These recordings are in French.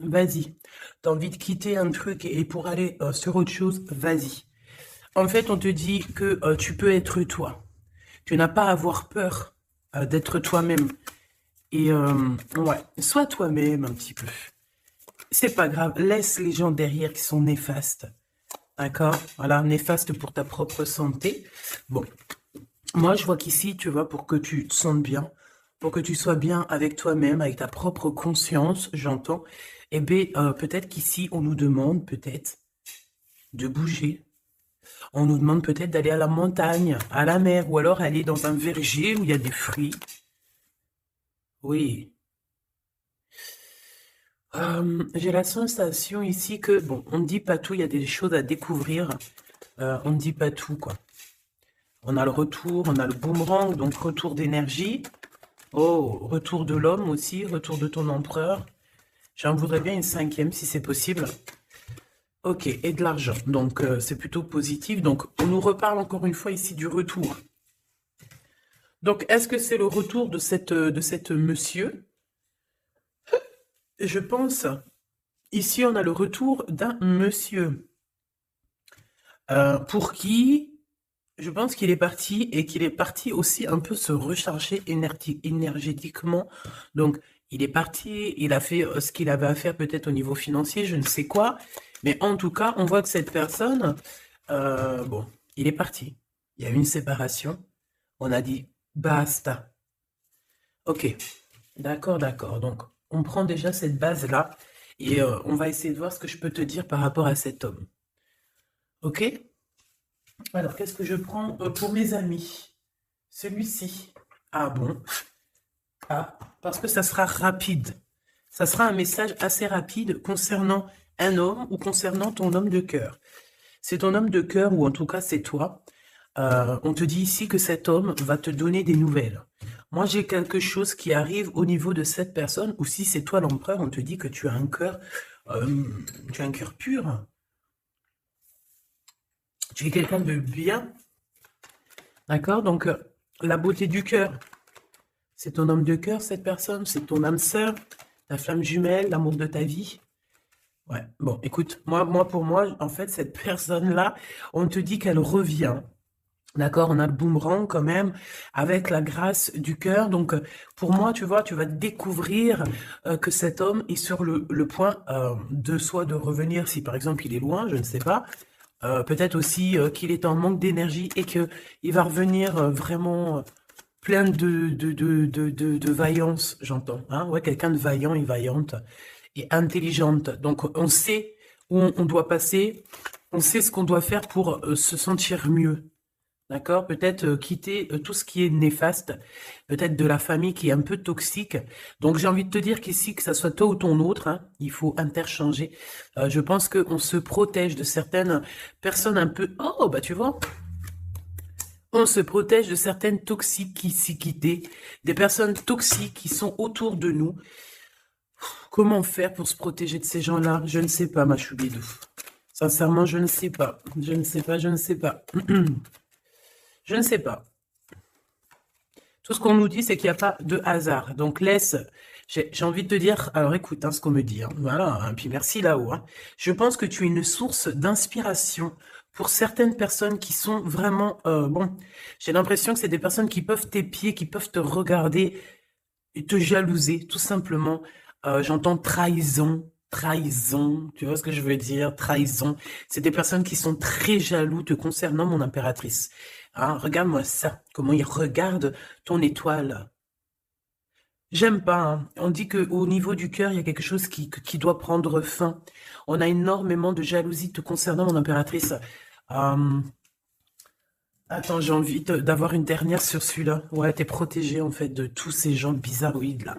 vas-y. Tu as envie de quitter un truc et pour aller sur autre chose, vas-y. En fait, on te dit que tu peux être toi. Tu n'as pas à avoir peur d'être toi-même. Et ouais, sois toi-même un petit peu. C'est pas grave, laisse les gens derrière qui sont néfastes. D'accord? Voilà, néfastes pour ta propre santé. Bon, moi je vois qu'ici, tu vois, pour que tu te sentes bien, pour que tu sois bien avec toi-même, avec ta propre conscience, j'entends, eh bien, peut-être qu'ici, on nous demande peut-être de bouger. On nous demande peut-être d'aller à la montagne, à la mer, ou alors aller dans un verger où il y a des fruits. Oui. J'ai la sensation ici que, bon, on ne dit pas tout, il y a des choses à découvrir. On ne dit pas tout, quoi. On a le retour, on a le boomerang, donc retour d'énergie. Oh, retour de l'homme aussi, retour de ton empereur. J'en voudrais bien une cinquième si c'est possible. Ok, et de l'argent, donc c'est plutôt positif. Donc on nous reparle encore une fois ici du retour. Donc est-ce que c'est le retour de cette monsieur? Je pense, ici on a le retour d'un monsieur. Pour qui, je pense qu'il est parti et qu'il est parti aussi un peu se recharger énergétiquement. Donc, il est parti, il a fait ce qu'il avait à faire peut-être au niveau financier, je ne sais quoi. Mais en tout cas, on voit que cette personne, bon, il est parti. Il y a eu une séparation. On a dit basta. Ok, d'accord, d'accord. Donc, on prend déjà cette base-là et on va essayer de voir ce que je peux te dire par rapport à cet homme. Ok? Alors, qu'est-ce que je prends pour mes amis? Celui-ci. Ah bon? Ah, parce que ça sera rapide. Ça sera un message assez rapide concernant un homme ou concernant ton homme de cœur. C'est ton homme de cœur ou en tout cas c'est toi. On te dit ici que cet homme va te donner des nouvelles. Moi, j'ai quelque chose qui arrive au niveau de cette personne, ou si c'est toi l'empereur, on te dit que euh, tu as un cœur pur. Tu es quelqu'un de bien, d'accord? Donc, la beauté du cœur, c'est ton homme de cœur, cette personne, c'est ton âme sœur, ta flamme jumelle, l'amour de ta vie. Ouais, bon, écoute, pour moi, en fait, cette personne-là, on te dit qu'elle revient. D'accord, on a le boomerang quand même, avec la grâce du cœur. Donc, pour moi, tu vois, tu vas découvrir que cet homme est sur le point de soit de revenir, si par exemple il est loin, je ne sais pas. Peut-être aussi qu'il est en manque d'énergie et qu'il va revenir vraiment plein de vaillance, j'entends. Hein, ouais, quelqu'un de vaillant et vaillante et intelligente. Donc, on sait où on doit passer, on sait ce qu'on doit faire pour se sentir mieux. D'accord? Peut-être quitter tout ce qui est néfaste, peut-être de la famille qui est un peu toxique. Donc j'ai envie de te dire qu'ici, que ça soit toi ou ton autre, hein, il faut interchanger. Je pense qu'on se protège de certaines personnes un peu... Oh, bah tu vois, on se protège de certaines toxicités, des personnes toxiques qui sont autour de nous. Comment faire pour se protéger de ces gens-là? Je ne sais pas, ma choubidou. Sincèrement, je ne sais pas. Je ne sais pas, je ne sais pas. Je ne sais pas. Tout ce qu'on nous dit, c'est qu'il n'y a pas de hasard. Donc laisse, j'ai envie de te dire, alors écoute hein, ce qu'on me dit. Hein, voilà, hein, puis merci là-haut. Hein. Je pense que tu es une source d'inspiration pour certaines personnes qui sont vraiment... bon, j'ai l'impression que c'est des personnes qui peuvent t'épier, qui peuvent te regarder et te jalouser, tout simplement. J'entends trahison, trahison, tu vois ce que je veux dire, trahison. C'est des personnes qui sont très jaloux te concernant, mon impératrice. Hein, regarde-moi ça, comment il regarde ton étoile. J'aime pas. Hein. On dit qu'au niveau du cœur, il y a quelque chose qui doit prendre fin. On a énormément de jalousie te concernant, mon impératrice. Attends, j'ai envie d'avoir une dernière sur celui-là. Ouais, t'es protégée en fait de tous ces gens bizarroïdes là.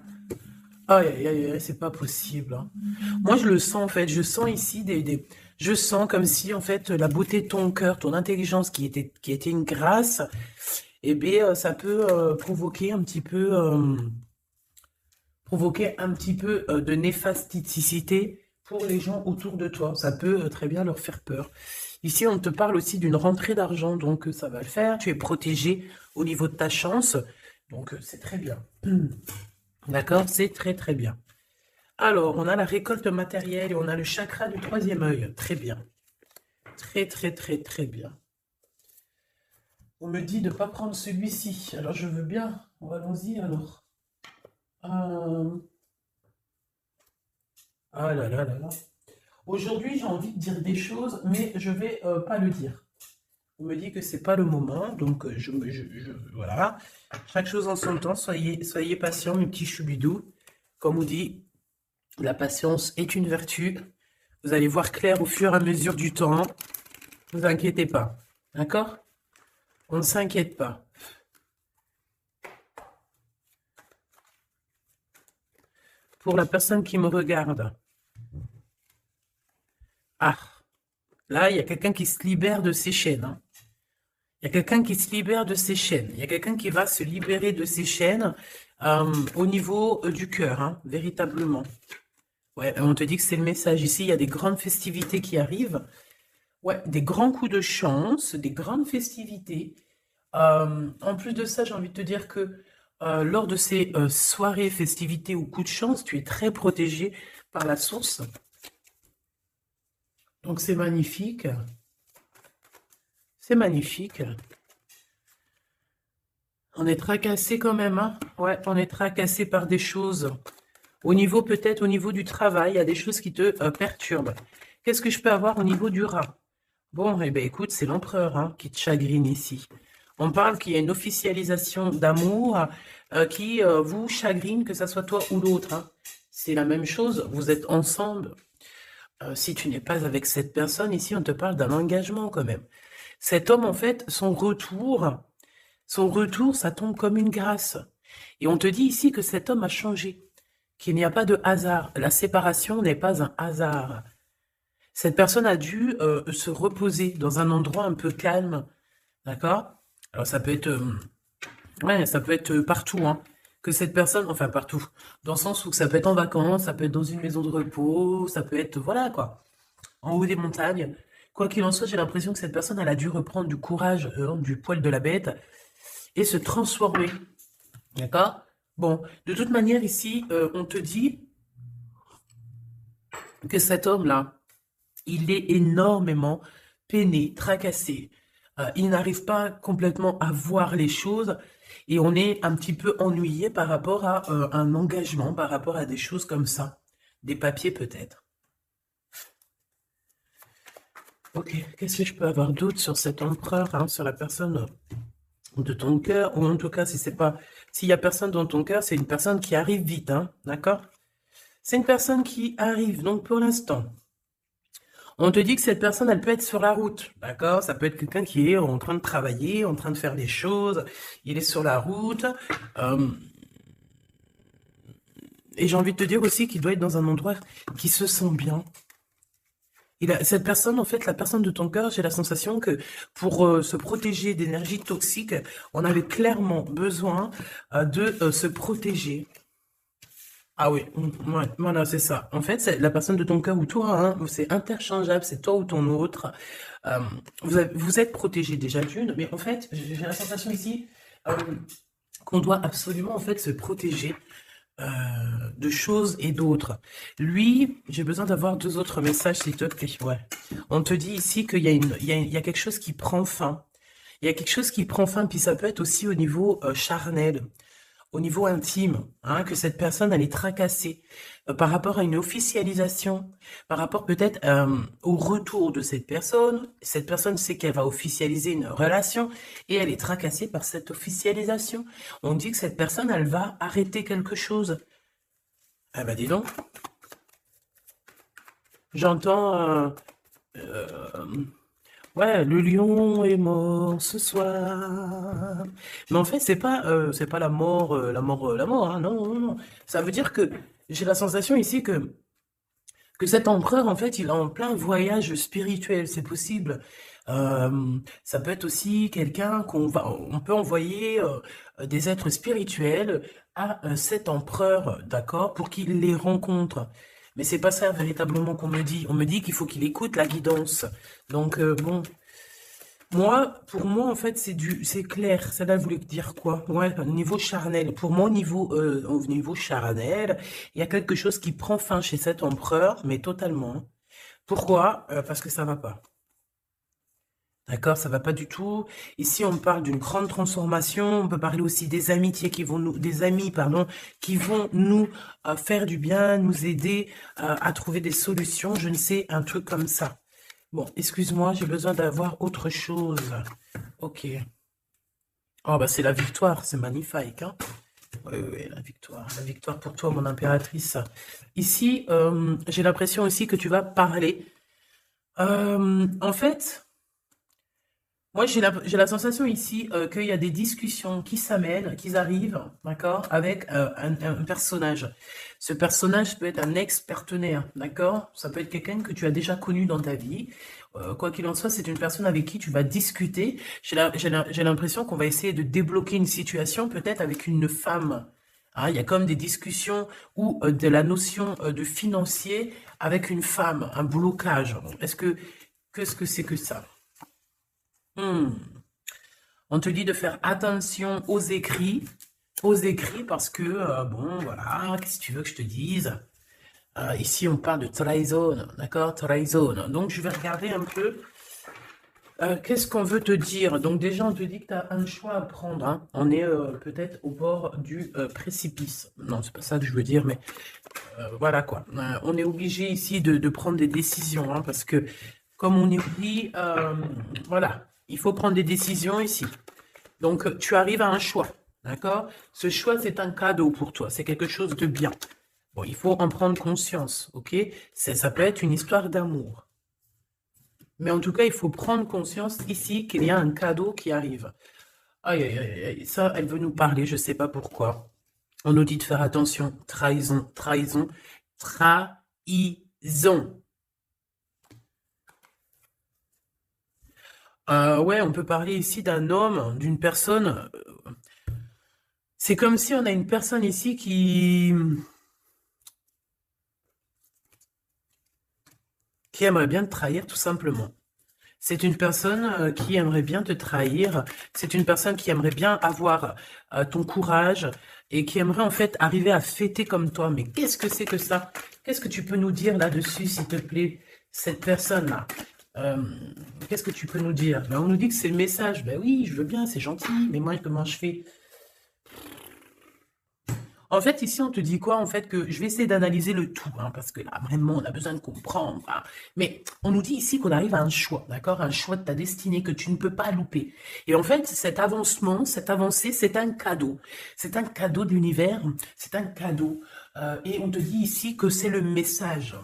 Aïe, aïe, aïe, aïe, c'est pas possible. Hein. Moi, je le sens, en fait. Je sens ici Je sens comme si, en fait, la beauté de ton cœur, ton intelligence qui était une grâce, eh bien, ça peut provoquer un petit peu... provoquer un petit peu de néfasticité pour les gens autour de toi. Ça peut très bien leur faire peur. Ici, on te parle aussi d'une rentrée d'argent, donc ça va le faire. Tu es protégé au niveau de ta chance, donc c'est très bien. D'accord? C'est très très bien. Alors, on a la récolte matérielle et on a le chakra du troisième œil. Très bien. Très, très, très, très bien. On me dit de ne pas prendre celui-ci. Alors, je veux bien. Allons-y, alors. Ah là là là là. Aujourd'hui, j'ai envie de dire des choses, mais je vais pas le dire. On me dit que c'est pas le moment, donc voilà. Chaque chose en son temps, soyez patient, mes petits choubidous. Comme on dit, la patience est une vertu. Vous allez voir clair au fur et à mesure du temps. Ne vous inquiétez pas. D'accord? On ne s'inquiète pas. Pour la personne qui me regarde. Ah, là, il y a quelqu'un qui se libère de ses chaînes. Hein. Il y a quelqu'un qui se libère de ses chaînes. Il y a quelqu'un qui va se libérer de ses chaînes au niveau du cœur, hein, véritablement. Ouais, on te dit que c'est le message. Ici, il y a des grandes festivités qui arrivent. Ouais, des grands coups de chance, des grandes festivités. En plus de ça, j'ai envie de te dire que lors de ces soirées, festivités ou coups de chance, tu es très protégé par la source. Donc, c'est magnifique. C'est magnifique. On est tracassé quand même, hein? Ouais, on est tracassé par des choses. Au niveau, peut-être, au niveau du travail, il y a des choses qui te perturbent. Qu'est-ce que je peux avoir au niveau du rat? Bon, eh bien, écoute, c'est l'empereur hein, qui te chagrine ici. On parle qu'il y a une officialisation d'amour qui vous chagrine, que ce soit toi ou l'autre. Hein. C'est la même chose, vous êtes ensemble. Si tu n'es pas avec cette personne, ici, on te parle d'un engagement quand même. Cet homme, en fait, son retour, ça tombe comme une grâce. Et on te dit ici que cet homme a changé, qu'il n'y a pas de hasard. La séparation n'est pas un hasard. Cette personne a dû se reposer dans un endroit un peu calme, d'accord? Alors ça peut être, ouais, ça peut être partout, hein. Que cette personne, enfin partout, dans le sens où ça peut être en vacances, ça peut être dans une maison de repos, ça peut être, voilà quoi, en haut des montagnes. Quoi qu'il en soit, j'ai l'impression que cette personne, elle a dû reprendre du courage du poil de la bête et se transformer, d'accord? Bon, de toute manière, ici, on te dit que cet homme-là, il est énormément peiné, tracassé. Il n'arrive pas complètement à voir les choses et on est un petit peu ennuyé par rapport à un engagement, par rapport à des choses comme ça. Des papiers peut-être. Ok, qu'est-ce que je peux avoir d'autre sur cet empereur, hein, sur la personne de ton cœur, ou en tout cas, si c'est pas, s'il y a personne dans ton cœur, c'est une personne qui arrive vite, hein, d'accord? C'est une personne qui arrive, donc pour l'instant. On te dit que cette personne, elle peut être sur la route, d'accord? Ça peut être quelqu'un qui est en train de travailler, en train de faire des choses, il est sur la route. Et j'ai envie de te dire aussi qu'il doit être dans un endroit qui se sent bien. Cette personne, en fait, la personne de ton cœur, j'ai la sensation que pour se protéger d'énergie toxique, on avait clairement besoin de se protéger. Ah oui, ouais, voilà, c'est ça. En fait, c'est la personne de ton cœur ou toi, hein, c'est interchangeable, c'est toi ou ton autre. Vous êtes protégé déjà d'une, mais en fait, j'ai la sensation ici qu'on doit absolument en fait se protéger de choses et d'autres. Lui, j'ai besoin d'avoir deux autres messages, s'il te plaît. Ouais. On te dit ici qu'il y a il y a quelque chose qui prend fin. Il y a quelque chose qui prend fin, puis ça peut être aussi au niveau charnel, au niveau intime, hein, que cette personne, elle est tracassée par rapport à une officialisation, par rapport peut-être au retour de cette personne. Cette personne sait qu'elle va officialiser une relation et elle est tracassée par cette officialisation. On dit que cette personne, elle va arrêter quelque chose. Ah bah dis donc. J'entends... ouais, le lion est mort ce soir. Mais en fait, c'est pas la mort, hein, non, non, non. Ça veut dire que j'ai la sensation ici que cet empereur, en fait, il est en plein voyage spirituel, c'est possible. Ça peut être aussi quelqu'un on peut envoyer des êtres spirituels à cet empereur, d'accord, pour qu'il les rencontre. Mais c'est pas ça véritablement qu'on me dit. On me dit qu'il faut qu'il écoute la guidance. Donc bon, Moi, pour moi, en fait, c'est clair. Celle-là voulait dire quoi? Ouais, au niveau charnel. Pour moi, au niveau charnel, il y a quelque chose qui prend fin chez cet empereur, mais totalement, hein. Pourquoi? Parce que ça va pas. D'accord, ça va pas du tout. Ici, on parle d'une grande transformation. On peut parler aussi des amitiés des amis, pardon, qui vont nous faire du bien, nous aider à trouver des solutions. Je ne sais, un truc comme ça. Bon, excuse-moi, j'ai besoin d'avoir autre chose. Ok. Oh, bah, c'est la victoire, c'est magnifique, hein. Oui, oui, oui, la victoire pour toi, mon impératrice. Ici, j'ai l'impression aussi que tu vas parler. En fait, moi, j'ai la sensation ici qu'il y a des discussions qui s'amènent, qui arrivent, d'accord, avec un personnage. Ce personnage peut être un ex-partenaire, d'accord? Ça peut être quelqu'un que tu as déjà connu dans ta vie. Quoi qu'il en soit, c'est une personne avec qui tu vas discuter. J'ai l'impression qu'on va essayer de débloquer une situation, peut-être avec une femme. Hein, il y a comme des discussions ou de la notion de financier avec une femme, un blocage. Qu'est-ce que c'est que ça? Hmm. On te dit de faire attention aux écrits parce que, bon, voilà, qu'est-ce que tu veux que je te dise? Ici, on parle de trahison, d'accord? Trahison. Donc, je vais regarder un peu, qu'est-ce qu'on veut te dire? Donc, déjà, on te dit que tu as un choix à prendre, hein. On est peut-être au bord du précipice. Non, c'est pas ça que je veux dire, mais voilà quoi. On est obligé ici de prendre des décisions, hein, parce que, comme on est dit, voilà, il faut prendre des décisions ici. Donc, tu arrives à un choix, d'accord? Ce choix, c'est un cadeau pour toi, c'est quelque chose de bien. Bon, il faut en prendre conscience, ok? Ça peut être une histoire d'amour. Mais en tout cas, il faut prendre conscience ici qu'il y a un cadeau qui arrive. Aïe, aïe, aïe, aïe, ça, elle veut nous parler, je ne sais pas pourquoi. On nous dit de faire attention. Trahison, trahison, trahison. Ouais, on peut parler ici d'un homme, d'une personne. C'est comme si on a une personne ici qui aimerait bien te trahir, tout simplement. C'est une personne qui aimerait bien te trahir. C'est une personne qui aimerait bien avoir ton courage et qui aimerait en fait arriver à fêter comme toi. Mais qu'est-ce que c'est que ça? Qu'est-ce que tu peux nous dire là-dessus, s'il te plaît, cette personne-là? Euh, Qu'est-ce que tu peux nous dire? Ben, on nous dit que c'est le message. Ben oui, je veux bien, c'est gentil, mais moi, comment je fais? En fait, ici, on te dit quoi? En fait, que je vais essayer d'analyser le tout, hein, parce que là, vraiment, on a besoin de comprendre, hein. Mais on nous dit ici qu'on arrive à un choix, d'accord? Un choix de ta destinée que tu ne peux pas louper. Et en fait, cet avancement, cette avancée, c'est un cadeau. C'est un cadeau de l'univers, c'est un cadeau. Et on te dit ici que c'est le message.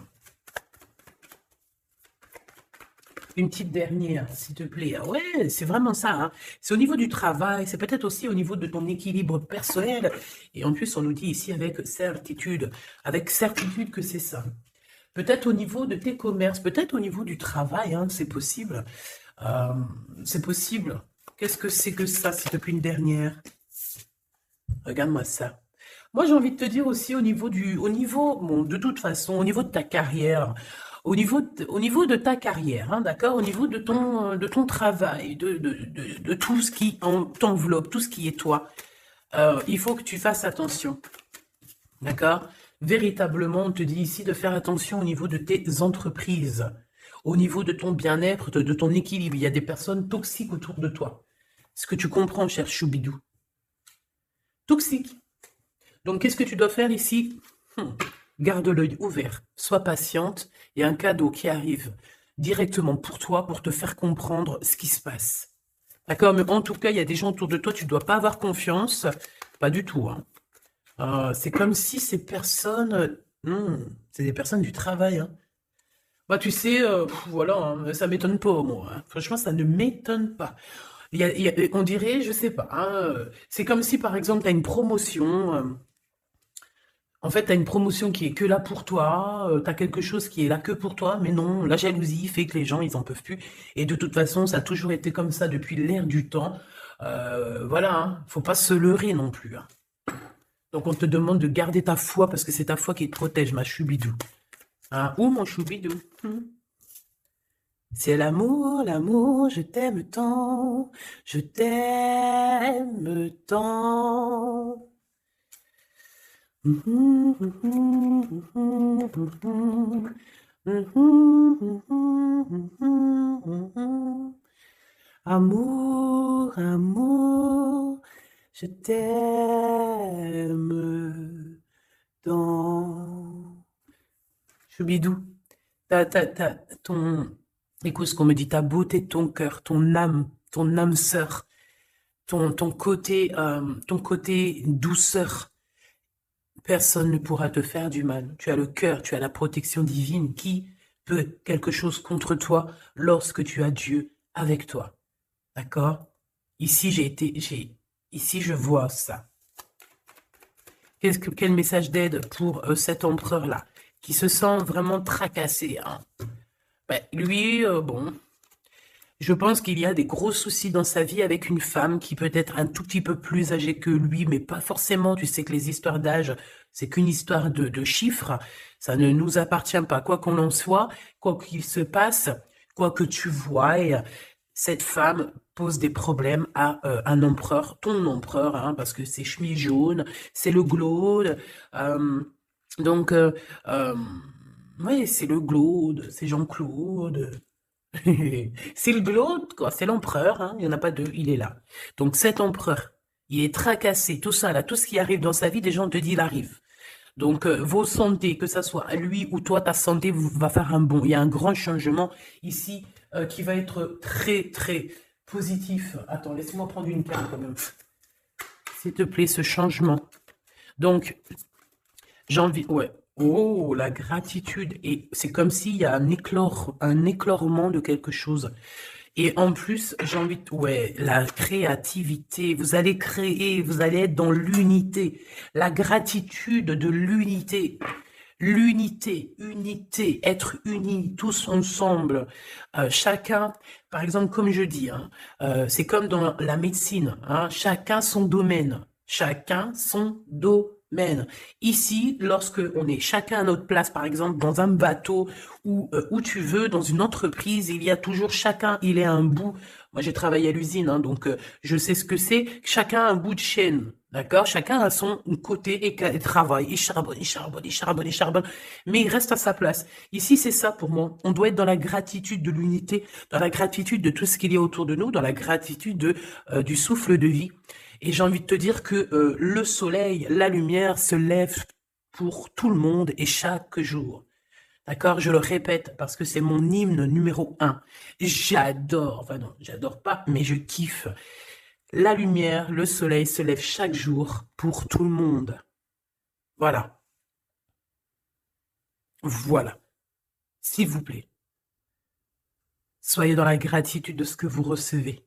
Une petite dernière, s'il te plaît. Ah ouais, c'est vraiment ça, hein. C'est au niveau du travail, c'est peut-être aussi au niveau de ton équilibre personnel. Et en plus, on nous dit ici avec certitude que c'est ça. Peut-être au niveau de tes commerces, peut-être au niveau du travail, hein, c'est possible. Euh, c'est possible. Qu'est-ce que c'est que ça, s'il te plaît, une dernière? Regarde-moi ça. Moi, j'ai envie de te dire aussi bon, de toute façon, au niveau de ta carrière, au niveau de ta carrière, hein, d'accord, au niveau de ton travail, de tout ce qui t'enveloppe, tout ce qui est toi, il faut que tu fasses attention, d'accord? Véritablement, on te dit ici de faire attention au niveau de tes entreprises, au niveau de ton bien-être, de ton équilibre. Il y a des personnes toxiques autour de toi. Est-ce que tu comprends, cher Choubidou? Toxiques. Donc, qu'est-ce que tu dois faire ici? Garde l'œil ouvert, sois patiente, il y a un cadeau qui arrive directement pour toi, pour te faire comprendre ce qui se passe. D'accord? Mais en tout cas, il y a des gens autour de toi, tu ne dois pas avoir confiance. Pas du tout, hein. C'est comme si ces personnes... c'est des personnes du travail, hein. Bah, tu sais, voilà, hein, ça m'étonne pas, moi, hein. Franchement, ça ne m'étonne pas. On dirait, je sais pas, hein, c'est comme si, par exemple, tu as une promotion... En fait, tu as une promotion qui est que là pour toi, tu as quelque chose qui est là que pour toi, mais non, la jalousie fait que les gens, ils en peuvent plus. Et de toute façon, ça a toujours été comme ça depuis l'ère du temps. Voilà, hein, faut pas se leurrer non plus, hein. Donc on te demande de garder ta foi parce que c'est ta foi qui te protège, ma choubidou. Hein, ou mon choubidou. C'est l'amour, je t'aime tant, je t'aime tant. Amour, amour, je t'aime tant. Choubidou, ton, écoute ce qu'on me dit, ta beauté de ton cœur, ton âme sœur, ton côté douceur, personne ne pourra te faire du mal. Tu as le cœur, tu as la protection divine. Qui peut quelque chose contre toi lorsque tu as Dieu avec toi? D'accord? Ici, ici, je vois ça. Quel message d'aide pour cet empereur-là, qui se sent vraiment tracassé, hein? Ben, lui, bon, je pense qu'il y a des gros soucis dans sa vie avec une femme qui peut être un tout petit peu plus âgée que lui, mais pas forcément. Tu sais que les histoires d'âge, c'est qu'une histoire de chiffres. Ça ne nous appartient pas. Quoi qu'on en soit, quoi qu'il se passe, quoi que tu vois, cette femme pose des problèmes à un empereur, ton empereur, hein, parce que c'est chemise jaune, c'est le glaude. Donc, oui, c'est le glaude, c'est Jean-Claude. C'est le glaude, quoi, c'est l'empereur, hein, il n'y en a pas deux, il est là. Donc cet empereur, il est tracassé, tout ça, là, tout ce qui arrive dans sa vie, des gens te disent, il arrive. Donc vos santé, que ça soit lui ou toi, ta santé va faire un bond. Il y a un grand changement ici qui va être très, très positif. Attends, laisse-moi prendre une carte quand même. S'il te plaît, ce changement. Donc, j'ai envie, ouais. Oh, la gratitude. Et c'est comme s'il y a un éclorement de quelque chose. Et en plus, j'ai envie de... Ouais, la créativité. Vous allez créer, vous allez être dans l'unité. La gratitude de l'unité. L'unité, unité, être unis, tous ensemble. Chacun, par exemple, comme je dis, hein, c'est comme dans la médecine, hein, chacun son domaine. Chacun son domaine. Ici, lorsque on est chacun à notre place, par exemple, dans un bateau ou où tu veux, dans une entreprise, il y a toujours chacun, il est à un bout. Moi, j'ai travaillé à l'usine, hein, donc je sais ce que c'est. Chacun a un bout de chaîne, d'accord? Chacun a son côté et travaille. Il charbonne, il charbonne, il charbonne, il charbonne, mais il reste à sa place. Ici, c'est ça pour moi. On doit être dans la gratitude de l'unité, dans la gratitude de tout ce qu'il y a autour de nous, dans la gratitude du souffle de vie. Et j'ai envie de te dire que le soleil, la lumière se lève pour tout le monde et chaque jour. D'accord? Je le répète parce que c'est mon hymne numéro 1. J'adore, enfin non, j'adore pas, mais je kiffe. La lumière, le soleil se lève chaque jour pour tout le monde. Voilà. Voilà. S'il vous plaît. Soyez dans la gratitude de ce que vous recevez.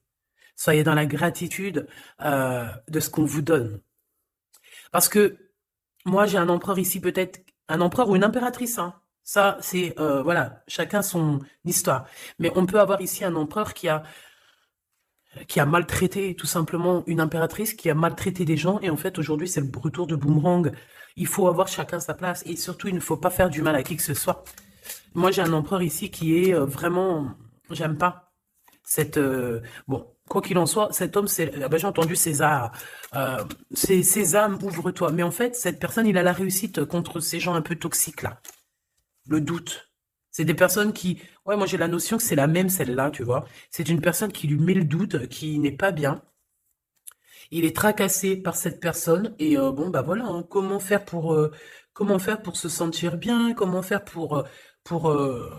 Soyez dans la gratitude de ce qu'on vous donne. Parce que moi, j'ai un empereur ici, peut-être un empereur ou une impératrice, hein. Ça, c'est, voilà, chacun son histoire. Mais on peut avoir ici un empereur qui a maltraité tout simplement une impératrice, qui a maltraité des gens. Et en fait, aujourd'hui, c'est le retour de boomerang. Il faut avoir chacun sa place. Et surtout, il ne faut pas faire du mal à qui que ce soit. Moi, j'ai un empereur ici qui est vraiment... J'aime pas cette... bon, quoi qu'il en soit, cet homme, c'est... Ah ben, j'ai entendu César. C'est Sésame, ouvre-toi. Mais en fait, cette personne, il a la réussite contre ces gens un peu toxiques, là. Le doute. C'est des personnes qui... Ouais, moi j'ai la notion que c'est la même celle-là, tu vois. C'est une personne qui lui met le doute, qui n'est pas bien. Il est tracassé par cette personne. Et bon, bah voilà, hein, comment faire pour se sentir bien? Comment faire pour, euh,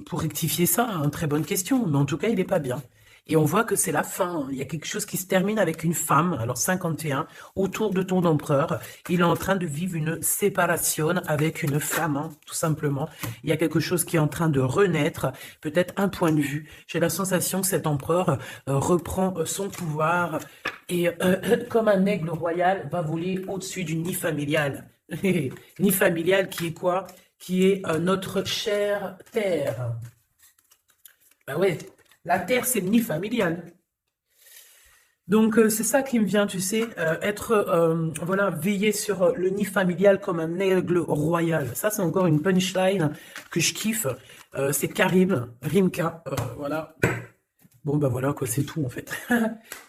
pour rectifier ça, hein? Très bonne question. Mais en tout cas, il n'est pas bien. Et on voit que c'est la fin. Il y a quelque chose qui se termine avec une femme, alors 51, autour de ton empereur. Il est en train de vivre une séparation avec une femme, hein, tout simplement. Il y a quelque chose qui est en train de renaître, peut-être un point de vue. J'ai la sensation que cet empereur reprend son pouvoir et, comme un aigle royal, va voler au-dessus du nid familial. Nid familial qui est quoi? Qui est notre chère terre. Ben ouais. La terre, c'est le nid familial. Donc, c'est ça qui me vient, tu sais, être, voilà, veiller sur le nid familial comme un aigle royal. Ça, c'est encore une punchline que je kiffe. C'est Karim, Rimka, voilà. Bon, bah voilà, quoi, c'est tout, en fait.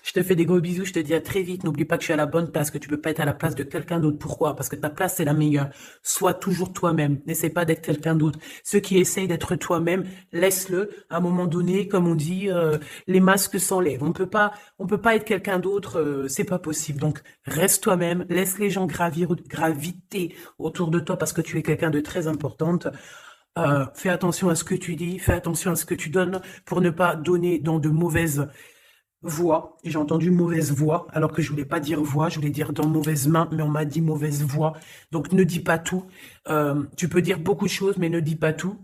Je te fais des gros bisous, je te dis à très vite. N'oublie pas que je suis à la bonne place, que tu peux pas être à la place de quelqu'un d'autre. Pourquoi? Parce que ta place, c'est la meilleure. Sois toujours toi-même. N'essaie pas d'être quelqu'un d'autre. Ceux qui essayent d'être toi-même, laisse-le. À un moment donné, comme on dit, les masques s'enlèvent. On peut pas être quelqu'un d'autre, c'est pas possible. Donc, reste toi-même. Laisse les gens graviter autour de toi parce que tu es quelqu'un de très importante. Fais attention à ce que tu dis, fais attention à ce que tu donnes pour ne pas donner dans de mauvaises voix. J'ai entendu mauvaise voix, alors que je voulais pas dire voix, je voulais dire dans mauvaise main, mais on m'a dit mauvaise voix. Donc ne dis pas tout. Tu peux dire beaucoup de choses, mais ne dis pas tout.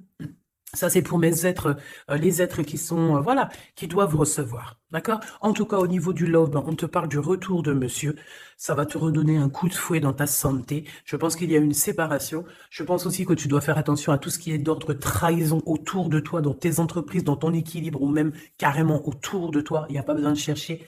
Ça, c'est pour mes êtres, les êtres qui sont, voilà, qui doivent recevoir. D'accord? En tout cas, au niveau du love, on te parle du retour de monsieur. Ça va te redonner un coup de fouet dans ta santé. Je pense qu'il y a une séparation. Je pense aussi que tu dois faire attention à tout ce qui est d'ordre trahison autour de toi, dans tes entreprises, dans ton équilibre, ou même carrément autour de toi. Il n'y a pas besoin de chercher.